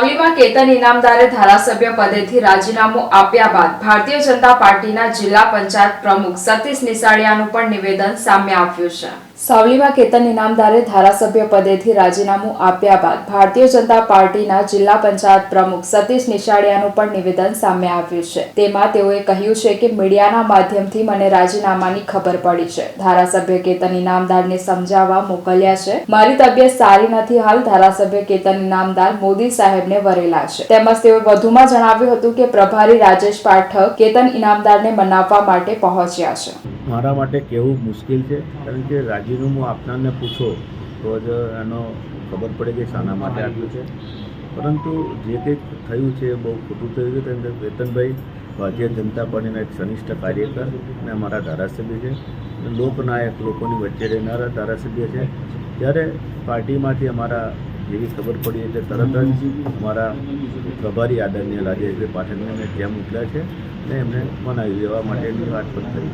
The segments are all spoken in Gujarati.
સાવલીમાં કેતન ઇનામદારે ધારાસભ્ય પદેથી રાજીનામું આપ્યા બાદ ભારતીય જનતા પાર્ટીના જિલ્લા પંચાયત પ્રમુખ સતીશ નિશાળિયાનું પણ નિવેદન સામે આવ્યું છે। સાવલીમાં કેતન ઇનામદારે ધારાસભ્ય પદેથી રાજીનામું આપ્યા બાદ ભારતીય જનતા પાર્ટીના જિલ્લા પંચાયત પ્રમુખ સતીશ નિશાળિયાનું પણ નિવેદન સામે આવ્યું છે। તેમાં તેઓએ કહ્યું છે કે મીડિયાના માધ્યમથી મને રાજીનામાની ખબર પડી છે। ધારાસભ્ય કેતન ઇનામદારને સમજાવવા મોકલ્યા છે। મારી તબિયત સારી નથી। હાલ ધારાસભ્ય કેતન ઇનામદાર મોદી સાહેબને વરેલા છે। તેમજ તેઓએ વધુમાં જણાવ્યું હતું કે પ્રભારી રાજેશ પાઠક કેતન ઇનામદારને મનાવવા માટે પહોંચ્યા છે। મારા માટે કહેવું મુશ્કેલ છે, કારણ કે રાજીનામું આપનારને પૂછો તો જ એનો ખબર પડે કે શાના માટે આપ્યું છે। પરંતુ જે કંઈક થયું છે એ બહુ ખોટું થયું છે, કારણ કે કેતનભાઈ ભારતીય જનતા પાર્ટીના એક ઘનિષ્ઠ કાર્યકર અને અમારા ધારાસભ્ય છે, લોકનાયક, લોકોની વચ્ચે રહેનારા ધારાસભ્ય છે। ત્યારે પાર્ટીમાંથી અમારા જેવી ખબર પડી એટલે તરત જ અમારા પ્રભારી આદરણીય રાજેશભાઈ પાઠકને મેં ત્યાં મોકલ્યા છે અને એમને મનાવી લેવા માટેની વાત પણ કરી।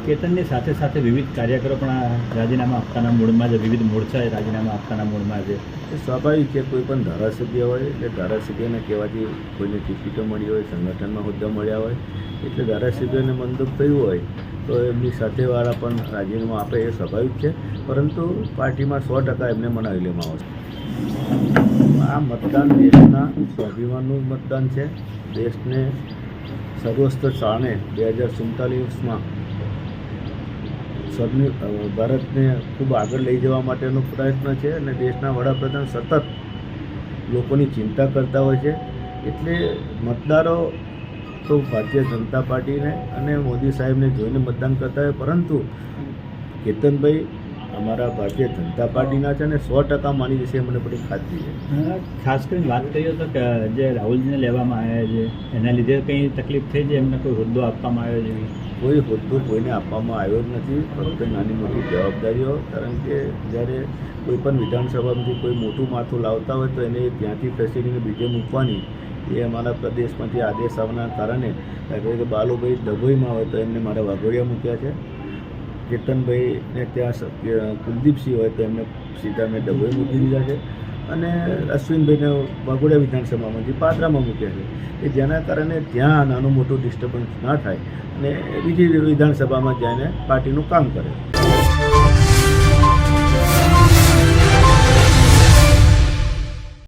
કેતનની સાથે સાથે વિવિધ કાર્યકરો પણ રાજીનામા આપવાના મૂડમાં છે, વિવિધ મોરચાએ રાજીનામા આપવાના મૂડમાં છે। એ સ્વાભાવિક છે, કોઈ પણ ધારાસભ્ય હોય એટલે ધારાસભ્યને કહેવાથી કોઈને ટિકિટો મળી હોય, સંગઠનમાં હોદ્દા મળ્યા હોય એટલે ધારાસભ્યને મંદુક થયું હોય તો એમની સાથેવાળા પણ રાજીનામું આપે એ સ્વાભાવિક છે, પરંતુ પાર્ટીમાં 100% એમને મનાવી લેવામાં આવશે। આ મતદાન દેશના સ્વાભિમાનનું મતદાન છે। દેશને સર્વસ્થ શાણે 2047માં ભારતને ખૂબ આગળ લઈ જવા માટેનો પ્રયત્ન છે અને દેશના વડાપ્રધાન સતત લોકોની ચિંતા કરતા હોય છે। એટલે મતદારો તો ભારતીય જનતા પાર્ટીને અને મોદી સાહેબને જોઈને મતદાન કરતા હોય, પરંતુ કેતનભાઈ અમારા ભારતીય જનતા પાર્ટીના છે અને 100% માની જશે મને બધી ખાતરી છે। ખાસ કરીને વાત કરીએ તો કે જે રાહુલજીને લેવામાં આવ્યા છે એના લીધે કંઈ તકલીફ થઈ છે, એમને કોઈ હોદ્દો આપવામાં આવ્યો છે? કોઈ હોદ્દો કોઈને આપવામાં આવ્યો જ નથી, ફક્ત નાની મોટી જવાબદારીઓ। કારણ કે જ્યારે કોઈ પણ વિધાનસભામાંથી કોઈ મોટું માથું લાવતા હોય તો એને ત્યાંથી ખસેડીને બીજે મૂકવાની એ અમારા પ્રદેશમાંથી આદેશ આવવાના કારણે કે બાલુભાઈ ડભોઈમાં હોય તો એમને મારા વાઘોડિયા મૂક્યા છે, કેતનભાઈને ત્યાં કુલદીપસિંહ હોય તો એમને સીધા મેં ડભોઈ મૂકી દીધા છે અને અશ્વિનભાઈને વાઘોડિયા વિધાનસભામાંથી પાદરામાં મૂક્યા છે કે જેના કારણે ત્યાં નાનું મોટું ડિસ્ટર્બન્સ ના થાય અને બીજી વિધાનસભામાં જઈને પાર્ટીનું કામ કરે।